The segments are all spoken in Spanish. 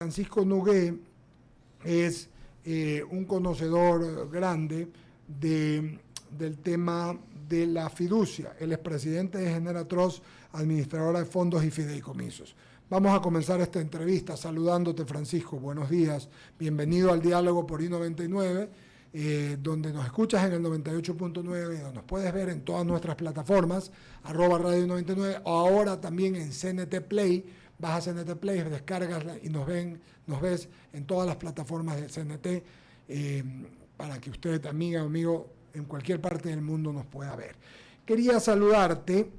Francisco Nogué es un conocedor grande del tema de la fiducia. Él es presidente de Generatrust, administradora de fondos y fideicomisos. Vamos a comenzar esta entrevista saludándote, Francisco. Buenos días. Bienvenido al Diálogo por I99, donde nos escuchas en el 98.9, donde nos puedes ver en todas nuestras plataformas, @Radio99, o ahora también en CNT Play. Vas a CNT Play, descargas y nos ves en todas las plataformas de CNT, para que usted, amiga o amigo, en cualquier parte del mundo nos pueda ver. Quería saludarte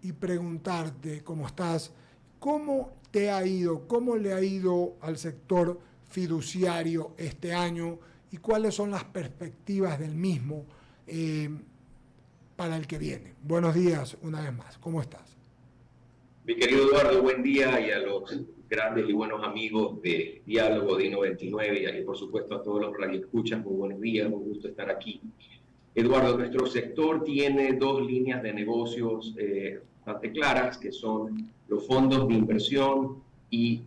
y preguntarte cómo estás, cómo te ha ido, cómo le ha ido al sector fiduciario este año y cuáles son las perspectivas del mismo para el que viene. Buenos días una vez más, ¿cómo estás? Mi querido Eduardo, buen día, y a los grandes y buenos amigos de Diálogo de I99 y por supuesto a todos los radioescuchas, muy buenos días, un gusto estar aquí. Eduardo, nuestro sector tiene dos líneas de negocios bastante claras, que son los fondos de inversión y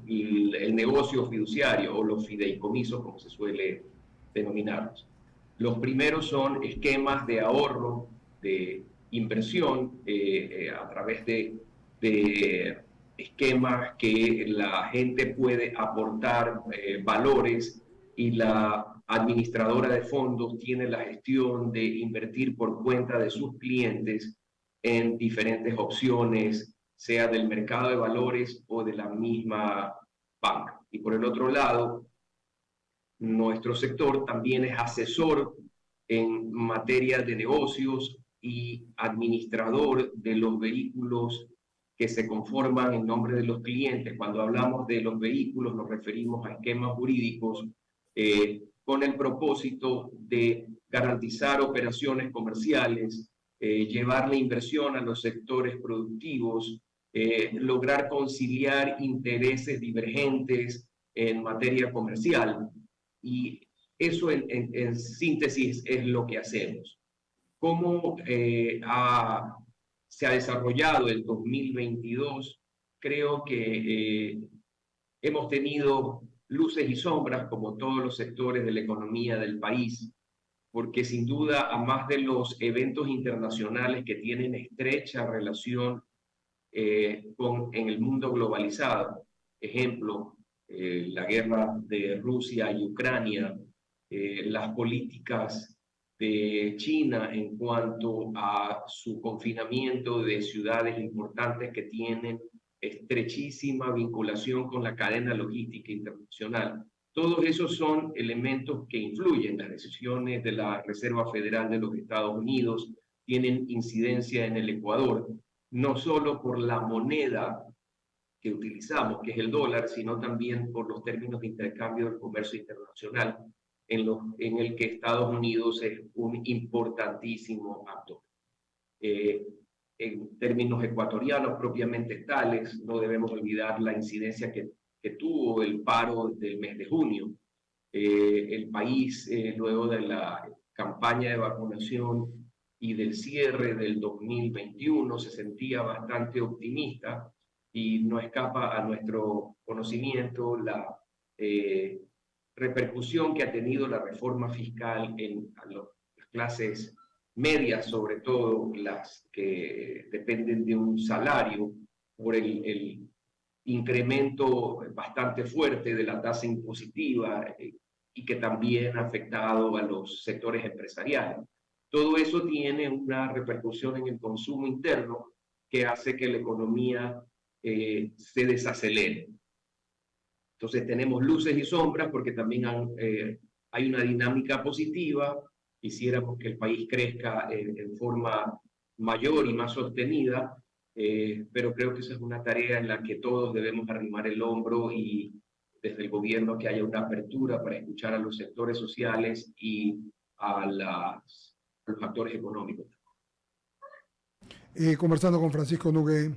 el negocio fiduciario, o los fideicomisos, como se suele denominarlos. Los primeros son esquemas de ahorro, de inversión, a través de esquemas que la gente puede aportar valores, y la administradora de fondos tiene la gestión de invertir por cuenta de sus clientes en diferentes opciones, sea del mercado de valores o de la misma banca. Y por el otro lado, nuestro sector también es asesor en materia de negocios y administrador de los vehículos que se conforman en nombre de los clientes. Cuando hablamos de los vehículos nos referimos a esquemas jurídicos con el propósito de garantizar operaciones comerciales, llevar la inversión a los sectores productivos, lograr conciliar intereses divergentes en materia comercial. Y eso en síntesis es lo que hacemos. ¿Cómo se ha desarrollado el 2022? Creo que hemos tenido luces y sombras, como todos los sectores de la economía del país, porque sin duda, a más de los eventos internacionales que tienen estrecha relación en el mundo globalizado, ejemplo, la guerra de Rusia y Ucrania, las políticas de China en cuanto a su confinamiento de ciudades importantes que tienen estrechísima vinculación con la cadena logística internacional. Todos esos son elementos que influyen. Las decisiones de la Reserva Federal de los Estados Unidos tienen incidencia en el Ecuador, no solo por la moneda que utilizamos, que es el dólar, sino también por los términos de intercambio del comercio internacional, en el que Estados Unidos es un importantísimo actor. En términos ecuatorianos propiamente tales, no debemos olvidar la incidencia que tuvo el paro del mes de junio. El país, luego de la campaña de vacunación y del cierre del 2021, se sentía bastante optimista, y no escapa a nuestro conocimiento la repercusión que ha tenido la reforma fiscal en las clases medias, sobre todo las que dependen de un salario, por el incremento bastante fuerte de la tasa impositiva, y que también ha afectado a los sectores empresariales. Todo eso tiene una repercusión en el consumo interno que hace que la economía se desacelere. Entonces tenemos luces y sombras, porque también hay una dinámica positiva. Quisiéramos que el país crezca en forma mayor y más sostenida, pero creo que esa es una tarea en la que todos debemos arrimar el hombro, y desde el gobierno que haya una apertura para escuchar a los sectores sociales y a los actores económicos. Conversando con Francisco Nogué,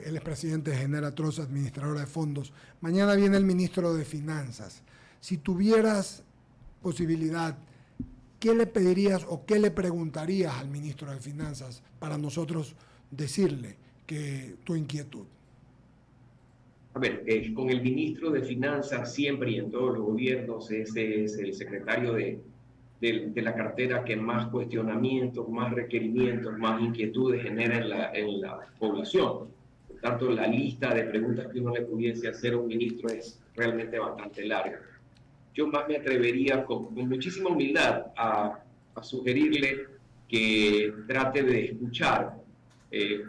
él es presidente de Generatrust, administradora de fondos. Mañana viene el ministro de Finanzas. Si tuvieras posibilidad, ¿qué le pedirías o qué le preguntarías al ministro de Finanzas para nosotros decirle que tu inquietud? A ver, con el ministro de Finanzas siempre y en todos los gobiernos, ese es el secretario de la cartera que más cuestionamientos, más requerimientos, más inquietudes genera en la población. Por tanto, la lista de preguntas que uno le pudiese hacer a un ministro es realmente bastante larga. Yo más me atrevería con muchísima humildad a sugerirle que trate de escuchar,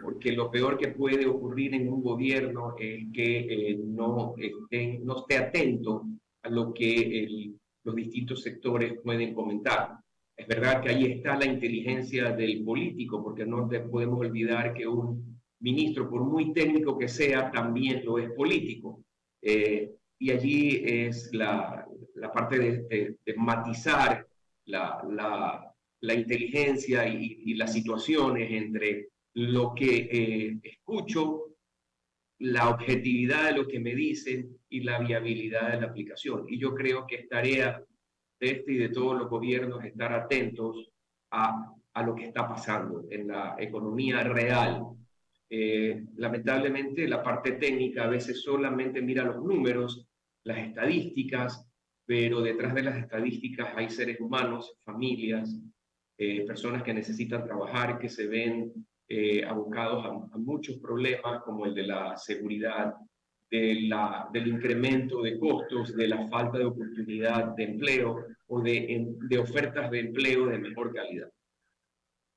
porque lo peor que puede ocurrir en un gobierno es que no esté atento a lo que los distintos sectores pueden comentar. Es verdad que ahí está la inteligencia del político, porque no podemos olvidar que un ministro, por muy técnico que sea, también lo es político. Y allí es la parte de matizar la inteligencia y las situaciones entre lo que escucho, la objetividad de lo que me dicen y la viabilidad de la aplicación. Y yo creo que es tarea de este y de todos los gobiernos estar atentos a lo que está pasando en la economía real. Lamentablemente la parte técnica a veces solamente mira los números, las estadísticas, pero detrás de las estadísticas hay seres humanos, familias, personas que necesitan trabajar, que se ven abocados a muchos problemas como el de la seguridad, del incremento de costos, de la falta de oportunidad de empleo o de ofertas de empleo de mejor calidad.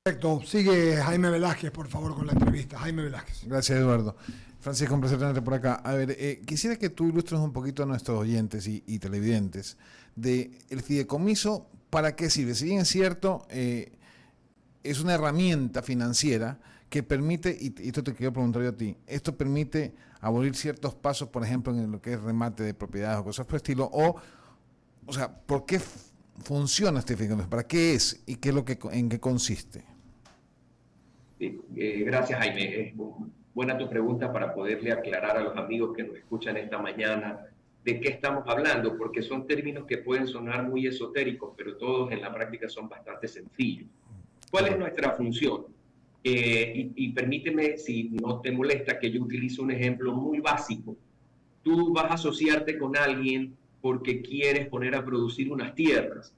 Perfecto. Sigue Jaime Velázquez, por favor, con la entrevista. Jaime Velázquez. Gracias, Eduardo. Francisco, un placer tenerte por acá. A ver, quisiera que tú ilustres un poquito a nuestros oyentes y televidentes de el fideicomiso, ¿para qué sirve? Si bien es cierto, es una herramienta financiera que permite, y esto te quiero preguntar yo a ti, esto permite abolir ciertos pasos, por ejemplo, en lo que es remate de propiedades o cosas por el estilo, o sea, ¿por qué funciona este fideicomiso? ¿Para qué es y qué es en qué consiste? Gracias, Jaime. Es buena tu pregunta para poderle aclarar a los amigos que nos escuchan esta mañana de qué estamos hablando, porque son términos que pueden sonar muy esotéricos, pero todos en la práctica son bastante sencillos. ¿Cuál es nuestra función? Y permíteme, si no te molesta, que yo utilice un ejemplo muy básico. Tú vas a asociarte con alguien porque quieres poner a producir unas tierras,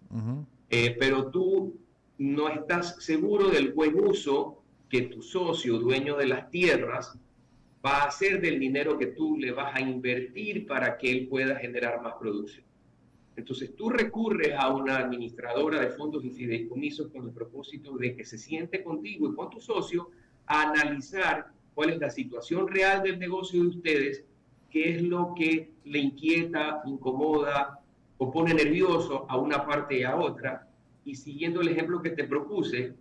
pero tú no estás seguro del buen uso que tu socio, dueño de las tierras, va a hacer del dinero que tú le vas a invertir para que él pueda generar más producción. Entonces tú recurres a una administradora de fondos y fideicomisos con el propósito de que se siente contigo y con tu socio a analizar cuál es la situación real del negocio de ustedes, qué es lo que le inquieta, incomoda o pone nervioso a una parte y a otra. Y siguiendo el ejemplo que te propuse,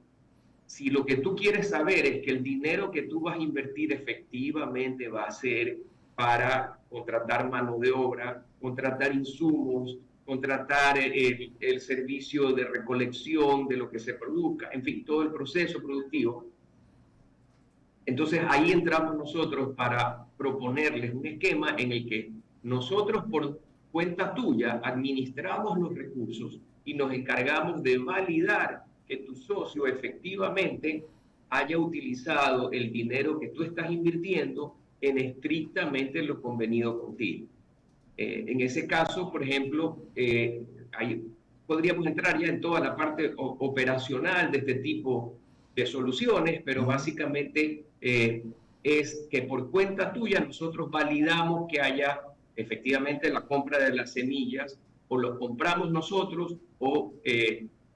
si lo que tú quieres saber es que el dinero que tú vas a invertir efectivamente va a ser para contratar mano de obra, contratar insumos, contratar el servicio de recolección de lo que se produzca, en fin, todo el proceso productivo. Entonces ahí entramos nosotros para proponerles un esquema en el que nosotros por cuenta tuya administramos los recursos y nos encargamos de validar que tu socio efectivamente haya utilizado el dinero que tú estás invirtiendo en estrictamente lo convenido contigo. En ese caso, por ejemplo, podríamos entrar ya en toda la parte operacional de este tipo de soluciones, pero básicamente es que por cuenta tuya nosotros validamos que haya efectivamente la compra de las semillas, o lo compramos nosotros, o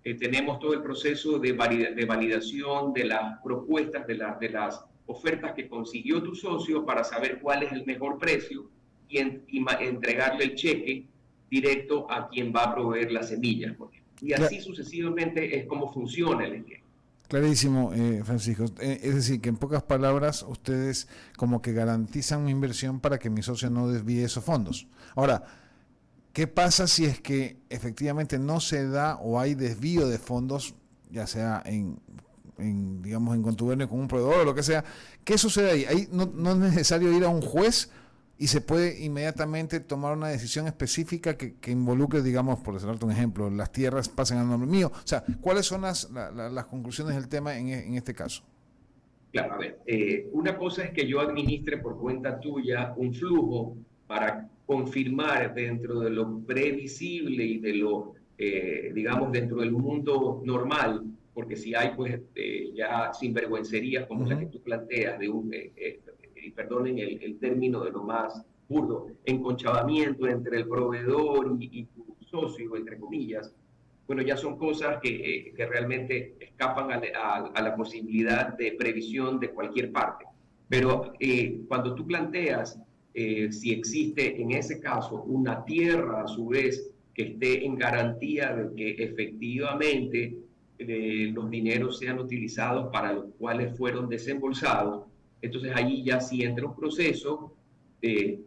tenemos todo el proceso de validación de las propuestas, de las ofertas que consiguió tu socio para saber cuál es el mejor precio y entregarle el cheque directo a quien va a proveer las semillas. Y así sucesivamente es como funciona el esquema. Clarísimo, Francisco. Es decir, que en pocas palabras ustedes como que garantizan una inversión para que mi socio no desvíe esos fondos. Ahora, ¿qué pasa si es que efectivamente no se da o hay desvío de fondos, ya sea digamos, en contubernio con un proveedor o lo que sea? ¿Qué sucede ahí? Ahí no es necesario ir a un juez y se puede inmediatamente tomar una decisión específica que involucre, digamos, por darte un ejemplo, las tierras pasan a nombre mío. O sea, ¿cuáles son las conclusiones del tema en este caso? Claro, a ver, una cosa es que yo administre por cuenta tuya un flujo para confirmar dentro de lo previsible y de lo, digamos, dentro del mundo normal, porque si hay, pues, ya sinvergüencerías como la que tú planteas, de un, perdonen el término de lo más burdo, enconchavamiento entre el proveedor y tu socio, entre comillas, bueno, ya son cosas que realmente escapan a la posibilidad de previsión de cualquier parte. Pero cuando tú planteas si existe en ese caso una tierra a su vez que esté en garantía de que efectivamente los dineros sean utilizados para los cuales fueron desembolsados, entonces ahí ya sí entra un proceso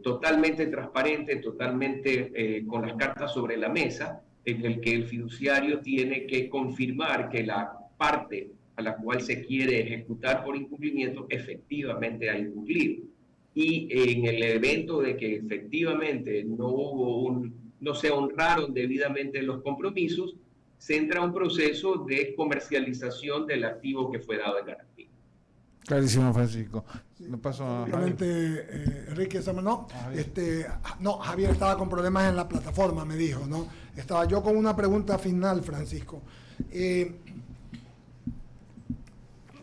totalmente transparente, totalmente con las cartas sobre la mesa, en el que el fiduciario tiene que confirmar que la parte a la cual se quiere ejecutar por incumplimiento efectivamente ha incumplido. Y en el evento de que efectivamente no se honraron debidamente los compromisos, se entra un proceso de comercialización del activo que fue dado en garantía. Clarísimo, Francisco. Le paso a Javier. Enrique, no, Javier estaba con problemas en la plataforma, me dijo, ¿no? Estaba yo con una pregunta final, Francisco.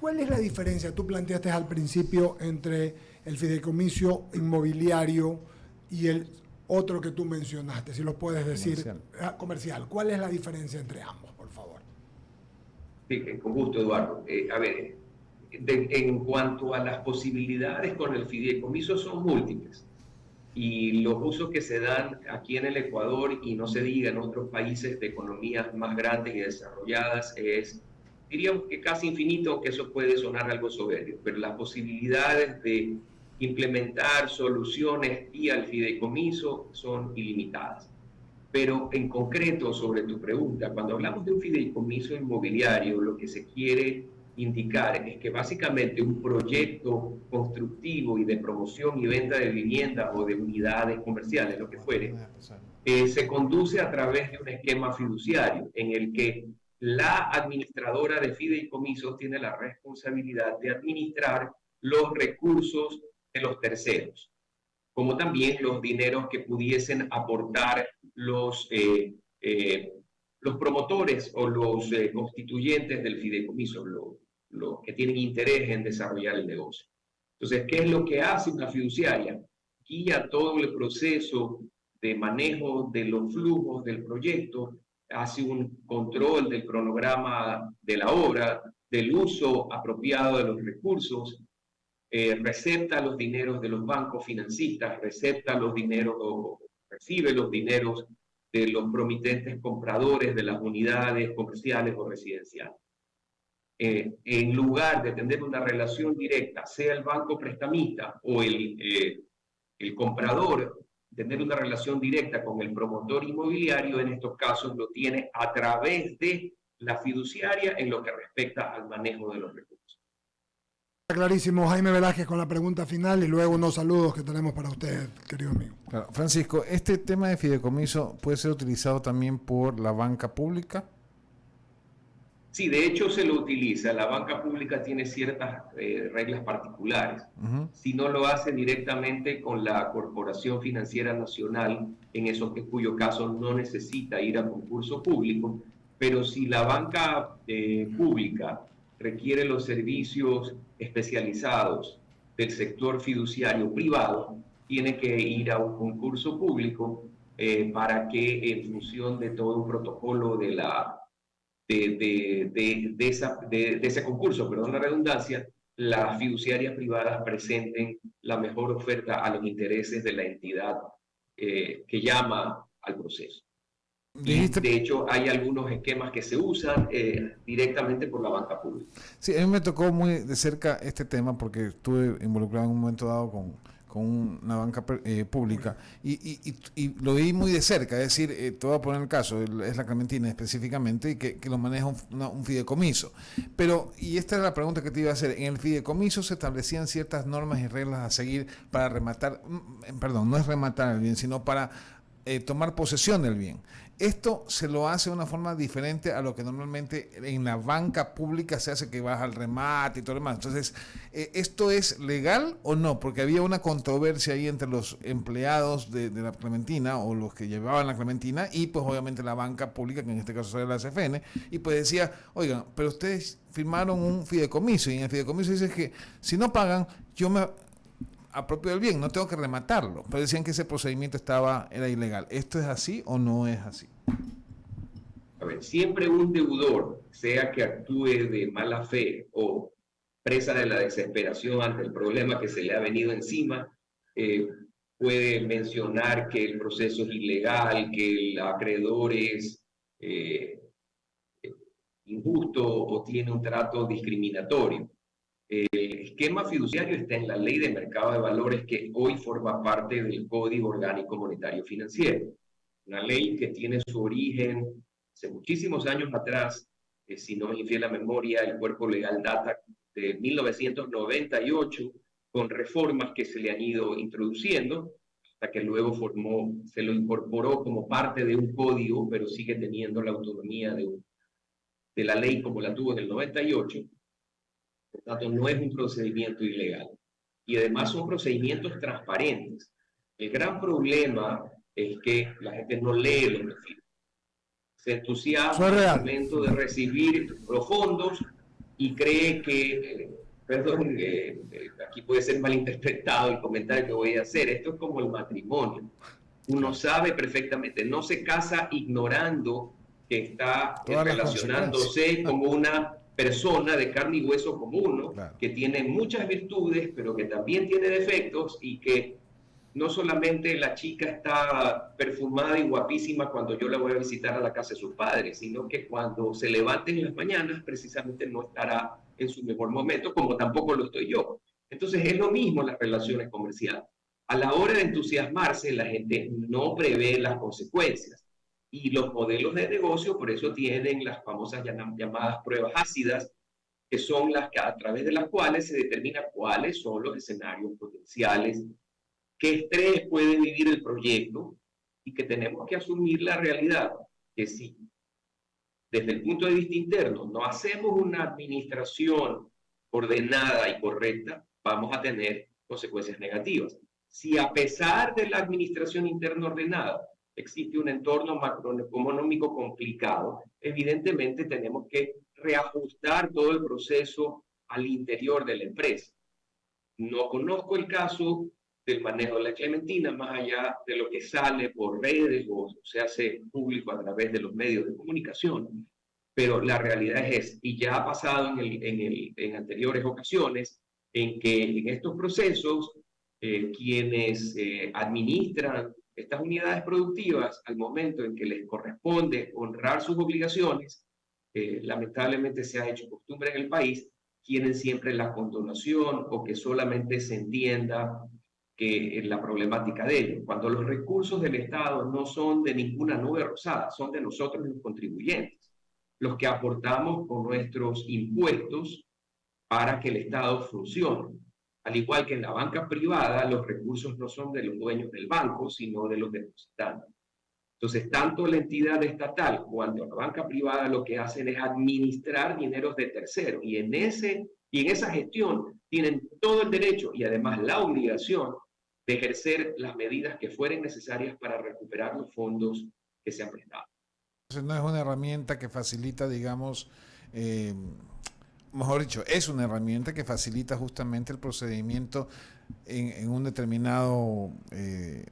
¿Cuál es la diferencia? Tú planteaste al principio entre el fideicomiso inmobiliario y el otro que tú mencionaste, si lo puedes decir. Comercial. ¿Cuál es la diferencia entre ambos, por favor? Sí, con gusto, Eduardo. A ver, en cuanto a las posibilidades con el fideicomiso son múltiples y los usos que se dan aquí en el Ecuador y no se diga en otros países de economías más grandes y desarrolladas es, diríamos que casi infinito, aunque eso puede sonar algo soberbio, pero las posibilidades de implementar soluciones vía el fideicomiso son ilimitadas. Pero en concreto sobre tu pregunta, cuando hablamos de un fideicomiso inmobiliario, lo que se quiere indicar es que básicamente un proyecto constructivo y de promoción y venta de viviendas o de unidades comerciales, lo que fuere, se conduce a través de un esquema fiduciario en el que la administradora de fideicomisos tiene la responsabilidad de administrar los recursos de los terceros, como también los dineros que pudiesen aportar los promotores o los constituyentes del fideicomiso, los que tienen interés en desarrollar el negocio. Entonces, ¿qué es lo que hace una fiduciaria? Guía todo el proceso de manejo de los flujos del proyecto, hace un control del cronograma de la obra, del uso apropiado de los recursos, recepta los dineros de los bancos financistas, recepta los dineros o recibe los dineros de los promitentes compradores de las unidades comerciales o residenciales. En lugar de tener una relación directa, sea el banco prestamista o el comprador, tener una relación directa con el promotor inmobiliario, en estos casos lo tiene a través de la fiduciaria en lo que respecta al manejo de los recursos. Clarísimo, Jaime Velázquez con la pregunta final y luego unos saludos que tenemos para usted, querido amigo. Claro. Francisco, ¿este tema de fideicomiso puede ser utilizado también por la banca pública? Sí, de hecho se lo utiliza. La banca pública tiene ciertas reglas particulares. Si no lo hace directamente con la Corporación Financiera Nacional, cuyo caso no necesita ir a concurso público, pero si la banca pública requiere los servicios especializados del sector fiduciario privado, tiene que ir a un concurso público para que en función de todo un protocolo de ese concurso, perdón la redundancia, las fiduciarias privadas presenten la mejor oferta a los intereses de la entidad que llama al proceso. Y de hecho, hay algunos esquemas que se usan directamente por la banca pública. Sí, a mí me tocó muy de cerca este tema porque estuve involucrado en un momento dado con una banca pública y lo vi muy de cerca, es decir, te voy a poner el caso, es la Clementina específicamente, y que lo maneja un fideicomiso. Pero, y esta es la pregunta que te iba a hacer, en el fideicomiso se establecían ciertas normas y reglas a seguir para rematar, perdón, no es rematar el bien, sino para tomar posesión del bien. Esto se lo hace de una forma diferente a lo que normalmente en la banca pública se hace, que vas al remate y todo lo demás. Entonces, ¿esto es legal o no? Porque había una controversia ahí entre los empleados de la Clementina o los que llevaban la Clementina y pues obviamente la banca pública, que en este caso es la CFN, y pues decía, oigan, pero ustedes firmaron un fideicomiso y en el fideicomiso dice que si no pagan, yo me apropio del bien, no tengo que rematarlo. Pero decían que ese procedimiento era ilegal. ¿Esto es así o no es así? A ver, siempre un deudor, sea que actúe de mala fe o presa de la desesperación ante el problema que se le ha venido encima, puede mencionar que el proceso es ilegal, que el acreedor es injusto o tiene un trato discriminatorio. El esquema fiduciario está en la Ley de Mercado de Valores, que hoy forma parte del Código Orgánico Monetario Financiero. Una ley que tiene su origen hace muchísimos años atrás, si no me infiel la memoria, el cuerpo legal data de 1998, con reformas que se le han ido introduciendo, hasta que luego se lo incorporó como parte de un código, pero sigue teniendo la autonomía de la ley como la tuvo en el 98. Por tanto, no es un procedimiento ilegal. Y además son procedimientos transparentes. El gran problema es que la gente no lee los perfiles. Se entusiasma al momento de recibir los fondos y cree que, perdón, aquí puede ser malinterpretado el comentario que voy a hacer. Esto es como el matrimonio. Uno sabe perfectamente, no se casa ignorando que está relacionándose como una persona de carne y hueso como uno, claro, que tiene muchas virtudes, pero que también tiene defectos, y que no solamente la chica está perfumada y guapísima cuando yo la voy a visitar a la casa de sus padres, sino que cuando se levante en las mañanas precisamente no estará en su mejor momento, como tampoco lo estoy yo. Entonces es lo mismo en las relaciones comerciales. A la hora de entusiasmarse, la gente no prevé las consecuencias. Y los modelos de negocio por eso tienen las famosas llamadas pruebas ácidas, que son las que, a través de las cuales se determina cuáles son los escenarios potenciales, qué estrés puede vivir el proyecto, y que tenemos que asumir la realidad que si desde el punto de vista interno no hacemos una administración ordenada y correcta, vamos a tener consecuencias negativas. Si a pesar de la administración interna ordenada existe un entorno macroeconómico complicado, evidentemente tenemos que reajustar todo el proceso al interior de la empresa. No conozco el caso del manejo de la Clementina, más allá de lo que sale por redes o se hace público a través de los medios de comunicación, pero la realidad es, y ya ha pasado en anteriores ocasiones, en que en estos procesos quienes administran estas unidades productivas, al momento en que les corresponde honrar sus obligaciones, lamentablemente se ha hecho costumbre en el país, quieren siempre la condonación o que solamente se entienda que la problemática de ellos, cuando los recursos del Estado no son de ninguna nube rosada, son de nosotros los contribuyentes, los que aportamos con nuestros impuestos para que el Estado funcione. Al igual que en la banca privada, los recursos no son de los dueños del banco, sino de los depositantes. Entonces, tanto la entidad estatal cuanto la banca privada lo que hacen es administrar dineros de terceros, y en esa gestión tienen todo el derecho y además la obligación de ejercer las medidas que fueren necesarias para recuperar los fondos que se han prestado. Entonces, no es una herramienta que facilita, digamos, mejor dicho, es una herramienta que facilita justamente el procedimiento en un determinado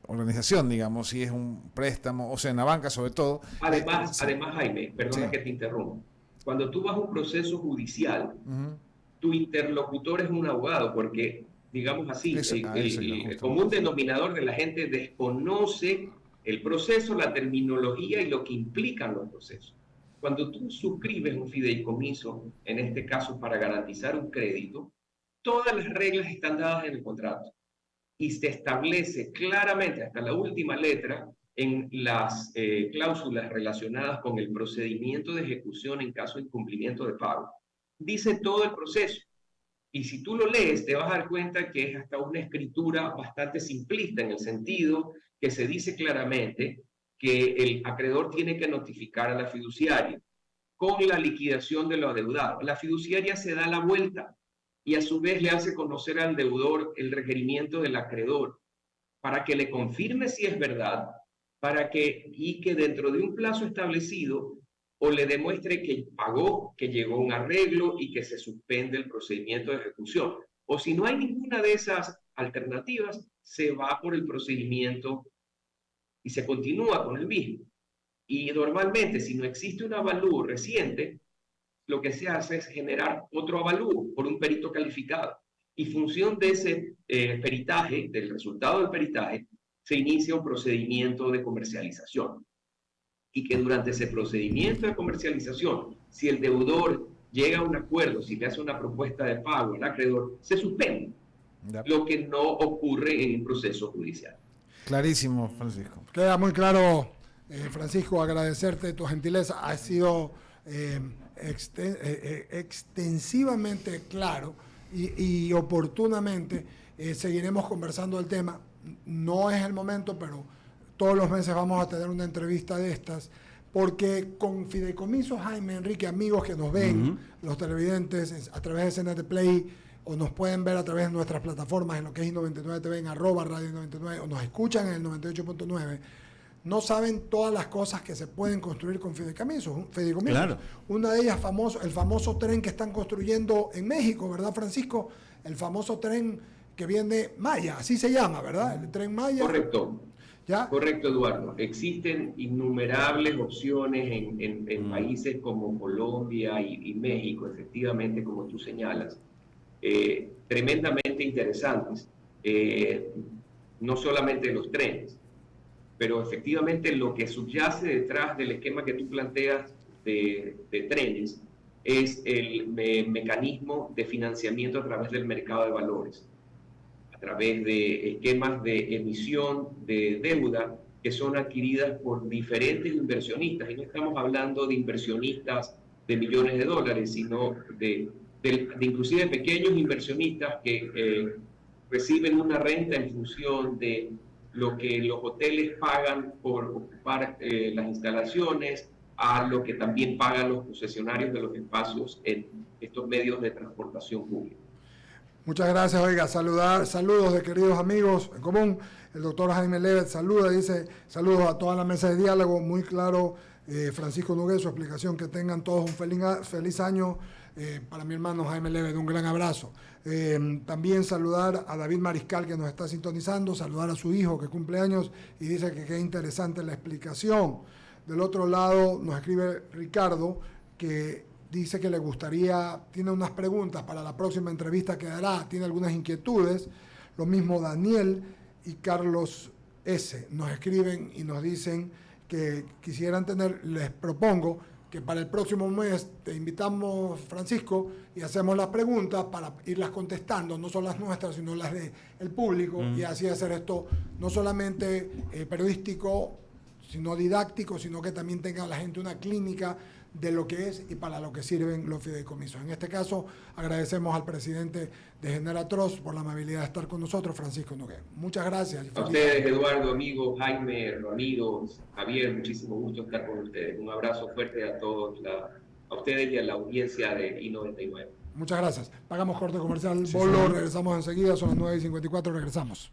organización, digamos, si es un préstamo, o sea, en la banca sobre todo. Además, Jaime, perdona que te interrumpa. Cuando tú vas a un proceso judicial, tu interlocutor es un abogado, porque, digamos así, el común denominador de la gente desconoce el proceso, la terminología y lo que implican los procesos. Cuando tú suscribes un fideicomiso, en este caso para garantizar un crédito, todas las reglas están dadas en el contrato y se establece claramente hasta la última letra en las cláusulas relacionadas con el procedimiento de ejecución en caso de incumplimiento de pago. Dice todo el proceso, y si tú lo lees te vas a dar cuenta que es hasta una escritura bastante simplista, en el sentido que se dice claramente que el acreedor tiene que notificar a la fiduciaria con la liquidación de lo adeudado. La fiduciaria se da la vuelta y a su vez le hace conocer al deudor el requerimiento del acreedor para que le confirme si es verdad, y que dentro de un plazo establecido o le demuestre que pagó, que llegó a un arreglo y que se suspende el procedimiento de ejecución. O si no hay ninguna de esas alternativas, se va por el procedimiento y se continúa con el mismo. Y normalmente, si no existe un avalúo reciente, lo que se hace es generar otro avalúo por un perito calificado. Y función de ese peritaje, del resultado del peritaje, se inicia un procedimiento de comercialización. Y que durante ese procedimiento de comercialización, si el deudor llega a un acuerdo, si le hace una propuesta de pago al acreedor, se suspende, lo que no ocurre en un proceso judicial. Clarísimo, Francisco. Queda muy claro, Francisco, agradecerte tu gentileza. Ha sido extensivamente claro y oportunamente. Seguiremos conversando del tema. No es el momento, pero todos los meses vamos a tener una entrevista de estas, porque con Fideicomiso, Jaime, Enrique, amigos que nos ven, los televidentes a través de CNT Play, o nos pueden ver a través de nuestras plataformas en lo que es I99 TV, en @radio99, o nos escuchan en el 98.9, no saben todas las cosas que se pueden construir con fideicomisos. Claro. Una de ellas, el famoso tren que están construyendo en México, ¿verdad, Francisco? El famoso tren que viene Maya, así se llama, ¿verdad? El tren Maya. Correcto. ¿Ya? Correcto, Eduardo. Existen innumerables opciones en países como Colombia y México, efectivamente, como tú señalas, tremendamente interesantes, no solamente los trenes, pero efectivamente lo que subyace detrás del esquema que tú planteas de trenes es el mecanismo de financiamiento a través del mercado de valores, a través de esquemas de emisión de deuda que son adquiridas por diferentes inversionistas. Y no estamos hablando de inversionistas de millones de dólares, sino de inclusive pequeños inversionistas que reciben una renta en función de lo que los hoteles pagan por ocupar las instalaciones, a lo que también pagan los concesionarios de los espacios en estos medios de transportación pública. Muchas gracias, oiga, saludos de queridos amigos en común. El doctor Jaime Levet saluda, dice saludos a toda la mesa de diálogo, muy claro, Francisco Nogué, su explicación, que tengan todos un feliz año. Para mi hermano Jaime Levet, un gran abrazo. También saludar a David Mariscal, que nos está sintonizando, saludar a su hijo que cumple años y dice que qué interesante la explicación. Del otro lado nos escribe Ricardo, que dice que le gustaría, tiene unas preguntas para la próxima entrevista que dará, tiene algunas inquietudes. Lo mismo Daniel y Carlos S. nos escriben y nos dicen que quisieran les propongo que para el próximo mes te invitamos, Francisco, y hacemos las preguntas para irlas contestando, no son las nuestras, sino las del público, y así hacer esto no solamente periodístico, sino didáctico, sino que también tenga la gente una clínica de lo que es y para lo que sirven los fideicomisos. En este caso, agradecemos al presidente de Generatrust por la amabilidad de estar con nosotros, Francisco Nogué. Muchas gracias. A ustedes, Eduardo, amigo, Jaime, Ramiro, Javier, muchísimo gusto estar con ustedes. Un abrazo fuerte a todos, a ustedes y a la audiencia de I99. Muchas gracias. Pagamos corte comercial, Bolo, regresamos enseguida, son las 9:54, regresamos.